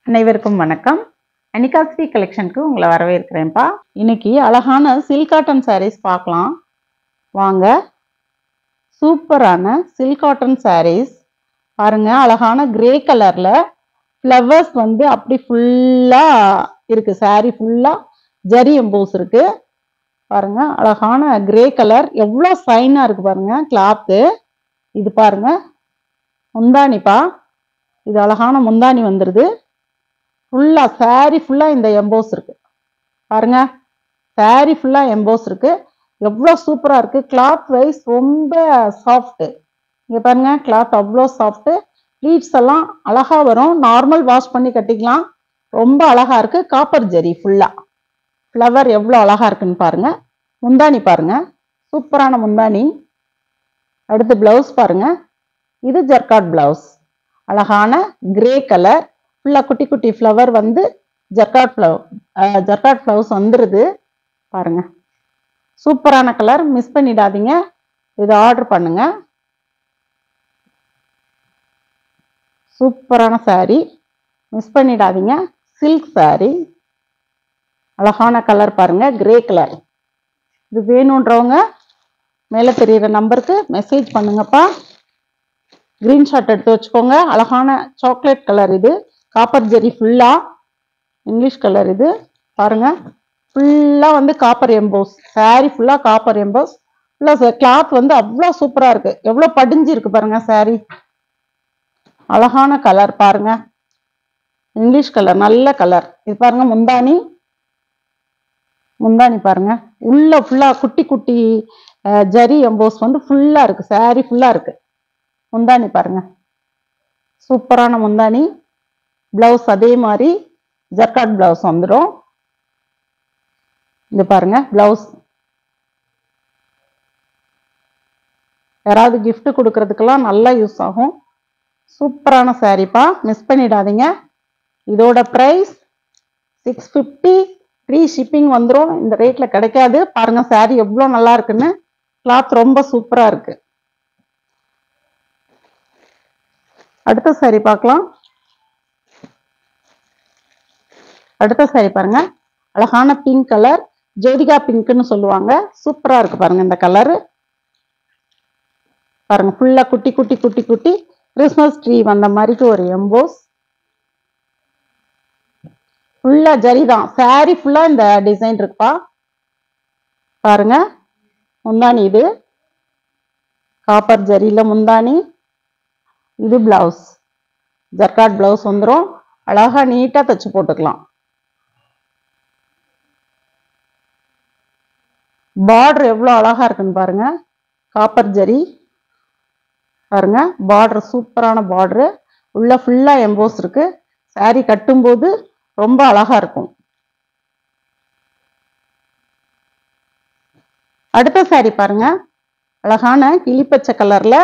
அனைவருக்கும் வணக்கம். அனிகா ஸ்ரீ கலெக்ஷனுக்கு உங்களை வரவேற்கிறேன்ப்பா. இன்னைக்கு அழகான சில்க் காட்டன் சாரீஸ் பார்க்கலாம் வாங்க. சூப்பரான சில்க் காட்டன் சாரீஸ் பாருங்க. அழகான கிரே கலர்ல ஃப்ளவர்ஸ் வந்து அப்படி ஃபுல்லா இருக்கு. சாரீ ஃபுல்லா ஜரி எம்போஸ் இருக்கு பாருங்க. அழகான கிரே கலர் எவ்வளோ ஃபைனா இருக்கு பாருங்க கிளாத்து. இது பாருங்க முந்தானிப்பா. இது அழகான முந்தானி வந்துருது. ஃபுல்லா சாரி ஃபுல்லா இந்த எம்போஸ் இருக்கு பாருங்க. சாரி ஃபுல்லா எம்போஸ் இருக்கு. எவ்வளோ சூப்பரா இருக்கு. கிளாத் வைஸ் ரொம்ப சாஃப்ட். இங்க பாருங்க கிளாத் அவ்வளோ சாஃப்ட். ப்ளீட்ஸ் எல்லாம் அழகா வரும். நார்மல் வாஷ் பண்ணி கட்டிக்கலாம். ரொம்ப அழகா இருக்கு. காப்பர் ஜெரி ஃபுல்லா ஃப்ளவர் எவ்வளோ அழகா இருக்குன்னு பாருங்க. முந்தானி பாருங்க சூப்பரான முந்தானி. அடுத்து பிளவுஸ் பாருங்க. இது ஜர்காட் பிளவுஸ். அழகான கிரே கலர் ஃபுல்லா குட்டி குட்டி ஃப்ளவர் வந்து ஜர்காட் ஃப்ளவர்ஸ் வந்துருது பாருங்க. சூப்பரான கலர். மிஸ் பண்ணிடாதீங்க. இதை ஆர்டர் பண்ணுங்க. சூப்பரான சாரி மிஸ் பண்ணிடாதீங்க. சில்க் சாரி அழகான கலர் பாருங்க. Grey colour. இது வேணுன்றவங்க மேலே தெரியுற நம்பருக்கு மெசேஜ் பண்ணுங்கப்பா. ஸ்கிரீன்ஷாட் எடுத்து வச்சுக்கோங்க. அழகான சாக்லேட் கலர். இது காப்பர் ஜெரி ஃபுல்லா இங்கிலீஷ் கலர். இது பாருங்க ஃபுல்லா வந்து காப்பர் எம்போஸ். சாரி ஃபுல்லா காப்பர் எம்போஸ். பிளஸ் கிளாத் வந்து அவ்வளோ சூப்பரா இருக்கு. எவ்வளோ படிஞ்சு இருக்கு பாருங்க சாரி. அழகான கலர் பாருங்க. இங்கிலீஷ் கலர் நல்ல கலர். இது பாருங்க முந்தானி. முந்தானி பாருங்க உள்ள ஃபுல்லா குட்டி குட்டி ஜரி எம்போஸ் வந்து ஃபுல்லா இருக்கு. சாரி ஃபுல்லா இருக்கு. முந்தானி பாருங்க சூப்பரான முந்தானி. பிளவுஸ் அதே மாதிரி ஜர்காட் பிளவுஸ் வந்துடும். இது பாருங்க பிளவுஸ். யாராவது கிஃப்ட் கொடுக்கறதுக்கெல்லாம் நல்லா யூஸ் ஆகும். சூப்பரான சாரிப்பா. மிஸ் பண்ணிடாதீங்க. இதோட பிரைஸ் 650. ஃப்ரீ ஷிப்பிங் வந்துடும். இந்த ரேட்ல கிடைக்காது. பாருங்க சாரி எவ்வளோ நல்லா இருக்குன்னு. கிளாத் ரொம்ப சூப்பரா இருக்கு. அடுத்த சாரி பார்க்கலாம். அடுத்த சாரி பாருங்க. அழகான பிங்க் கலர். ஜோதிகா பிங்க்னு சொல்லுவாங்க. சூப்பரா இருக்கு பாருங்க இந்த கலரு. பாருங்க ஃபுல்லா குட்டி குட்டி குட்டி குட்டி கிறிஸ்மஸ் ட்ரீ வந்த மாதிரி ஒரு எம்போஸ். ஃபுல்லா ஜரிதான். சாரி ஃபுல்லா இந்த டிசைன் இருக்குப்பா. பாருங்க முந்தானி. இது காப்பர் ஜரியில முந்தானி. இது பிளவுஸ். ஜர்காட் பிளவுஸ் வந்துடும். அழகா நீட்டா தச்சு போட்டுக்கலாம். பார்டர் எவ்வளோ அழகா இருக்குன்னு பாருங்க. காப்பர் ஜரி பாருங்க. பார்டர் சூப்பரான பார்டரு. உள்ள ஃபுல்லா எம்போஸ் இருக்கு. சாரி கட்டும்போது ரொம்ப அழகா இருக்கும். அடுத்த சாரி பாருங்க. அழகான கிளிப்பச்சை கலர்ல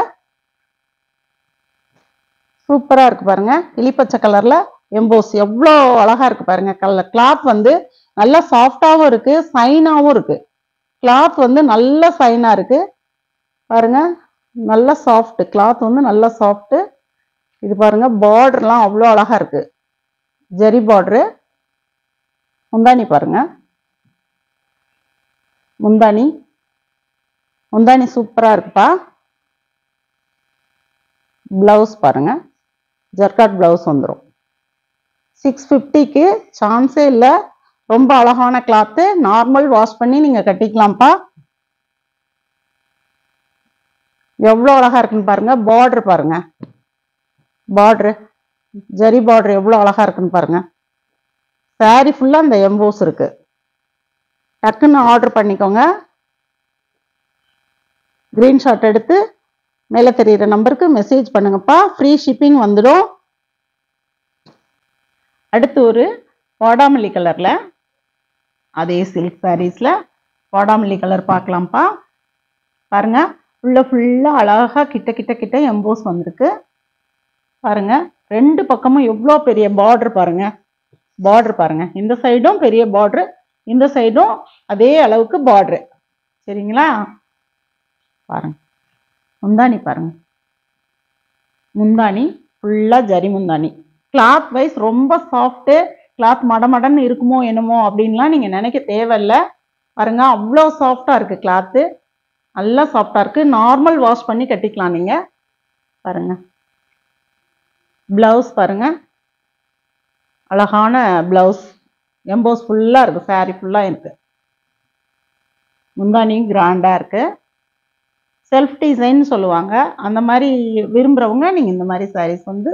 சூப்பரா இருக்கு பாருங்க. கிளிப்பச்சை கலர்ல எம்போஸ் எவ்வளோ அழகா இருக்கு பாருங்க. கலர் கிளாத் வந்து நல்லா சாஃப்டாவும் இருக்கு. சைனாவும் இருக்கு. கிளாத் வந்து நல்ல சைனா இருக்கு பாருங்க. நல்ல சாஃப்ட் கிளாத் வந்து நல்ல சாஃப்ட். இது பாருங்க பார்டர்லாம் அவ்வளோ அழகா இருக்கு. ஜெரி பார்டரு. முந்தானி பாருங்க. முந்தானி முந்தானி சூப்பரா இருக்குப்பா. பிளவுஸ் பாருங்க. ஜர்காட் பிளவுஸ் வந்துடும். 650க்கு சான்ஸே இல்லை. ரொம்ப அழகான கிளாத்து. நார்மல் வாஷ் பண்ணி நீங்க கட்டிக்கலாம்ப்பா. எவ்வளோ அழகா இருக்குன்னு பாருங்க. பார்டர் பாருங்க. பார்டரு ஜரி பார்டர் எவ்வளோ அழகா இருக்குன்னு பாருங்க. சாரி ஃபுல்லா இந்த எம்போஸ் இருக்கு. டக்குன்னு ஆர்டர் பண்ணிக்கோங்க. ஸ்கிரீன்ஷாட் எடுத்து மேலே தெரியுற நம்பருக்கு மெசேஜ் பண்ணுங்கப்பா. ஃப்ரீ ஷிப்பிங் வந்துடும். அடுத்து ஒரு வாடாமல்லி கலர்ல அதே சில்க் சாரீஸ்ல வாடாமல்லி கலர் பார்க்கலாம்ப்பா. பாருங்க உள்ள ஃபுல்லா அழகா கிட்ட கிட்ட கிட்ட எம்போஸ் வந்திருக்கு பாருங்க. ரெண்டு பக்கமும் எவ்வளோ பெரிய பார்டர் பாருங்க. பார்டர் பாருங்க. இந்த சைடும் பெரிய பார்டர், இந்த சைடும் அதே அளவுக்கு பார்டரு. சரிங்களா? பாருங்க முந்தானி பாருங்க. முந்தானி ஃபுல்லா ஜரி முந்தானி. கிளாத் வைஸ் ரொம்ப சாஃப்ட்டு, கிளாத் மடமடன்னு இருக்குமோ என்னமோ அப்படின்லாம் நீங்கள் நினைக்க தேவையில்லை. பாருங்க அவ்வளோ சாஃப்டாக இருக்குது கிளாத்து, நல்லா சாஃப்டாக இருக்குது. நார்மல் வாஷ் பண்ணி கட்டிக்கலாம் நீங்கள். பாருங்க ப்ளவுஸ் பாருங்க, அழகான ப்ளவுஸ், எம்போஸ் ஃபுல்லாக இருக்குது, சாரீ ஃபுல்லாக இருக்குது. முந்தானியும் கிராண்டாக இருக்குது. செல்ஃப் டிசைன் சொல்லுவாங்க, அந்த மாதிரி விரும்புகிறவங்க நீங்கள் இந்த மாதிரி சாரீஸ் வந்து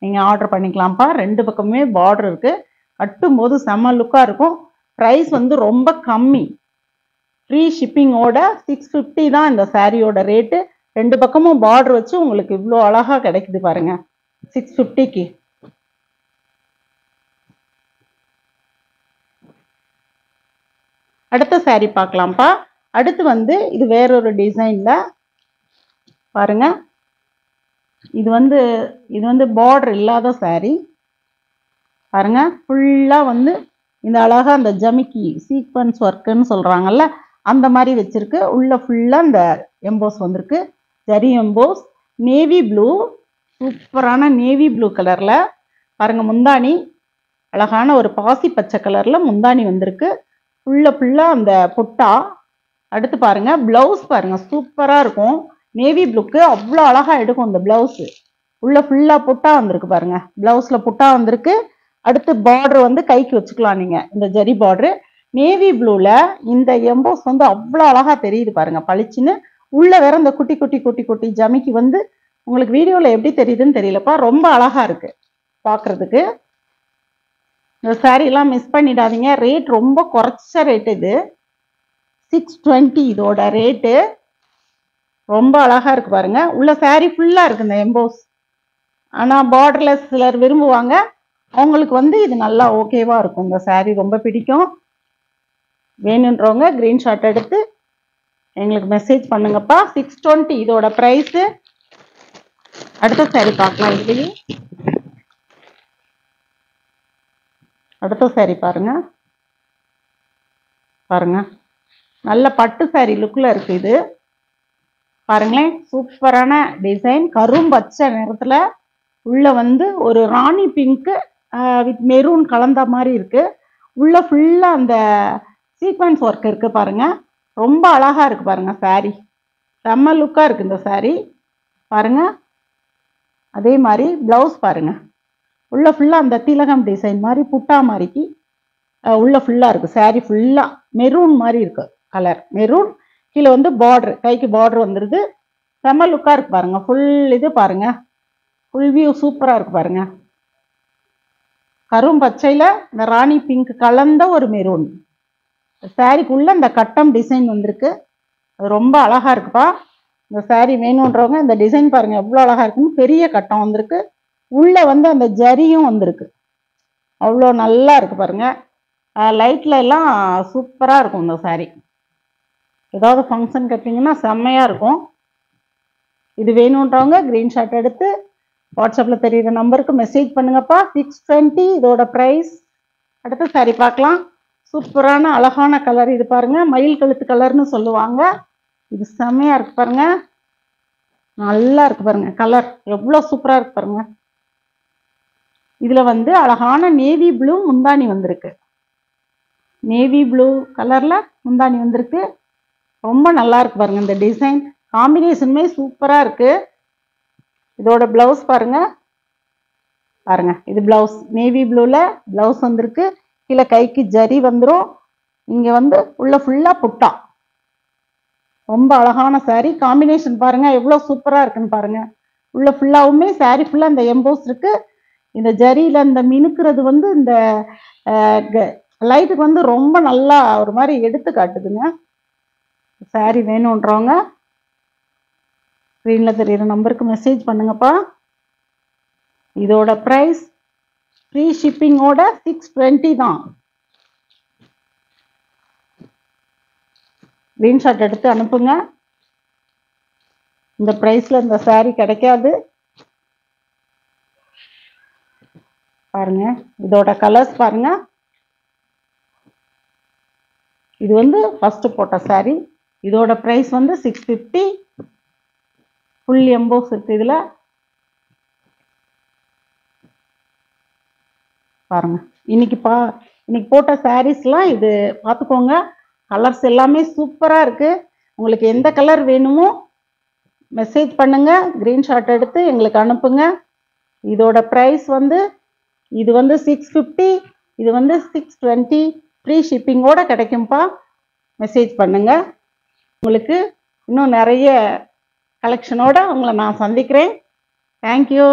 நீங்கள் ஆர்டர் பண்ணிக்கலாம்ப்பா. 2 பக்கமே பார்டர் இருக்குது, கட்டும்போது செம்ம லுக்காக இருக்கும். ப்ரைஸ் வந்து ரொம்ப கம்மி, ஃப்ரீ ஷிப்பிங்கோட 650 தான் இந்த சாரியோட ரேட்டு. 2 பக்கமும் பார்டர் வச்சு உங்களுக்கு இவ்வளோ அழகாக கிடைக்குது பாருங்க 650க்கு. அடுத்த சாரீ பார்க்கலாம்ப்பா. அடுத்து வந்து இது வேறொரு டிசைனில் பாருங்க. இது வந்து பார்டர் இல்லாத சாரீ பாருங்க. ஃபுல்லாக வந்து இந்த அழகா அந்த ஜமிக்கி சீக்வன்ஸ் ஒர்க்குன்னு சொல்கிறாங்கல்ல, அந்த மாதிரி வச்சுருக்கு. உள்ள ஃபுல்லாக இந்த எம்போஸ் வந்திருக்கு, ஜரி எம்போஸ். நேவி ப்ளூ, சூப்பரான நேவி ப்ளூ கலரில் பாருங்க. முந்தானி அழகான ஒரு பாசி பச்சை கலரில் முந்தானி வந்திருக்கு. ஃபுல்லாக அந்த புட்டா. அடுத்து பாருங்க ப்ளவுஸ் பாருங்க, சூப்பராக இருக்கும். நேவி ப்ளூக்கு அவ்வளோ அழகாக எடுக்கும் இந்த ப்ளவுஸு. உள்ள ஃபுல்லாக புட்டா வந்திருக்கு பாருங்க, ப்ளவுஸில் புட்டா வந்திருக்கு. அடுத்து பார்டர் வந்து கைக்கு வச்சுக்கலாம் நீங்கள், இந்த ஜரி பார்டரு. நேவி ப்ளூவில் இந்த எம்போஸ் வந்து அவ்வளோ அழகாக தெரியுது பாருங்க, பளிச்சுன்னு. உள்ள வேற இந்த குட்டி குட்டி குட்டி குட்டி ஜமிக்கி வந்து உங்களுக்கு வீடியோவில் எப்படி தெரியுதுன்னு தெரியலப்பா, ரொம்ப அழகாக இருக்குது பார்க்குறதுக்கு. இந்த சாரீலாம் மிஸ் பண்ணிடாதீங்க, ரேட் ரொம்ப குறைச்ச ரேட்டு. இது 620 இதோட ரேட்டு. ரொம்ப அழகாக இருக்குது பாருங்க. உள்ள சாரீ ஃபுல்லாக இருக்குது இந்த எம்போஸ். ஆனால் பார்டர்லெஸ் சிலர் விரும்புவாங்க, அவங்களுக்கு வந்து இது நல்லா ஓகேவாக இருக்கும். இந்த சாரீ ரொம்ப பிடிக்கும். வேணுன்றவங்க ஸ்க்ரீன்ஷாட் எடுத்து எங்களுக்கு மெசேஜ் பண்ணுங்கப்பா. 620 இதோட ப்ரைஸு. அடுத்த சாரீ பார்க்கலாம். இதுலேயும் அடுத்த சாரீ பாருங்க பாருங்க, நல்ல பட்டு சாரீ லுக்கில் இருக்குது இது. பாருங்களேன், சூப்பரான டிசைன், கரும்பச்சை நிறத்தில் உள்ள வந்து ஒரு ராணி பிங்க்கு வித் மெரூன் கலந்த மாதிரி இருக்குது. உள்ள ஃபுல்லாக அந்த சீக்வன்ஸ் ஒர்க் இருக்குது பாருங்க, ரொம்ப அழகாக இருக்குது பாருங்க. சாரீ செம்ம லுக்காக இருக்குது இந்த சாரீ பாருங்க. அதே மாதிரி ப்ளவுஸ் பாருங்க, உள்ள ஃபுல்லாக அந்த திலகம் டிசைன் மாதிரி புட்டா மாதிரிக்கு உள்ள ஃபுல்லாக இருக்குது. சாரீ ஃபுல்லாக மெரூன் மாதிரி இருக்குது கலர், மெரூன். கீழே வந்து பார்டர், கைக்கு பார்டர் வந்துடுது. செம்ம லுக்காக இருக்குது பாருங்க. ஃபுல் இது பாருங்க, ஃபுல் வியூ சூப்பராக இருக்குது பாருங்க. கரும் பச்சையில் இந்த ராணி பிங்க் கலந்த ஒரு மெரூன். சாரீக்குள்ள இந்த கட்டம் டிசைன் வந்திருக்கு, அது ரொம்ப அழகாக இருக்குப்பா. இந்த சாரீ வேணுன்றவங்க இந்த டிசைன் பாருங்க எவ்வளோ அழகாக இருக்குன்னு. பெரிய கட்டம் வந்திருக்கு, உள்ள வந்து அந்த ஜரியும் வந்திருக்கு, அவ்வளோ நல்லா இருக்கு பாருங்க. லைட்ல எல்லாம் சூப்பராக இருக்கும் இந்த சாரீ. ஏதாவது ஃபங்க்ஷன் கட்டிங்கன்னா செம்மையாக இருக்கும். இது வேணுன்றவங்க ஸ்க்ரீன்ஷாட் எடுத்து வாட்ஸ்அப்பில் தெரியுற நம்பருக்கு மெசேஜ் பண்ணுங்கப்பா. 620 இதோட ப்ரைஸ். அடுத்த சாரீ பார்க்கலாம். சூப்பரான அழகான கலர் இது பாருங்க, மயில் கழுத்து கலர்னு சொல்லுவாங்க. இது செம்மையாக இருக்கு பாருங்க, நல்லா இருக்கு பாருங்க. கலர் எவ்வளோ சூப்பராக இருக்கு பாருங்க. இதில் வந்து அழகான நேவி ப்ளூ முந்தானி வந்திருக்கு, நேவி ப்ளூ கலரில் முந்தானி வந்திருக்கு. ரொம்ப நல்லா இருக்கு பாருங்க. இந்த டிசைன் காம்பினேஷனுமே சூப்பராக இருக்கு. இதோட ப்ளவுஸ் பாருங்க பாருங்க, இது ப்ளவுஸ் நேவி ப்ளூவில் ப்ளவுஸ் வந்திருக்கு. கீழே கைக்கு ஜரி வந்துடும், இங்கே வந்து உள்ள ஃபுல்லாக புட்டா. ரொம்ப அழகான சாரீ. காம்பினேஷன் பாருங்க எவ்வளோ சூப்பராக இருக்குன்னு பாருங்க. உள்ள ஃபுல்லாவுமே சாரீ ஃபுல்லாக இந்த எம்போஸ் இருக்கு. இந்த ஜரியில் இந்த மினுக்கிறது வந்து இந்த லைட்டுக்கு வந்து ரொம்ப நல்லா ஒரு மாதிரி எடுத்து காட்டுதுங்க. சாரீ வேணுன்றவங்க ஸ்க்ரீனில் தெரியுற நம்பருக்கு மெசேஜ் பண்ணுங்கப்பா. இதோட ப்ரைஸ் ஃப்ரீ ஷிப்பிங்கோட 620 தான். ஸ்க்ரீன்ஷாட் எடுத்து அனுப்புங்க. இந்த ப்ரைஸில் இந்த சாரீ கிடைக்காது பாருங்க. இதோட கலர்ஸ் பாருங்க. இது வந்து ஃபர்ஸ்ட் போட்ட சாரீ. இதோட ப்ரைஸ் வந்து 650. ஃபுல் எம்போஸ் இருக்கு இதில். பாருங்க. இன்னைக்கு போட்ட சாரீஸ்லாம் இது பார்த்துக்கோங்க. கலர்ஸ் எல்லாமே சூப்பராக இருக்கு. உங்களுக்கு எந்த கலர் வேணுமோ மெசேஜ் பண்ணுங்க, ஸ்க்ரீன்ஷாட் எடுத்து எங்களுக்கு அனுப்புங்க. இதோட ப்ரைஸ் இது 650, இது 620, ஃப்ரீ ஷிப்பிங்கோட கிடைக்கும்பா. மெசேஜ் பண்ணுங்க. உங்களுக்கு இன்னும் நிறைய கலெக்ஷனோட உங்களை நான் சந்திக்கிறேன். தேங்க்யூ.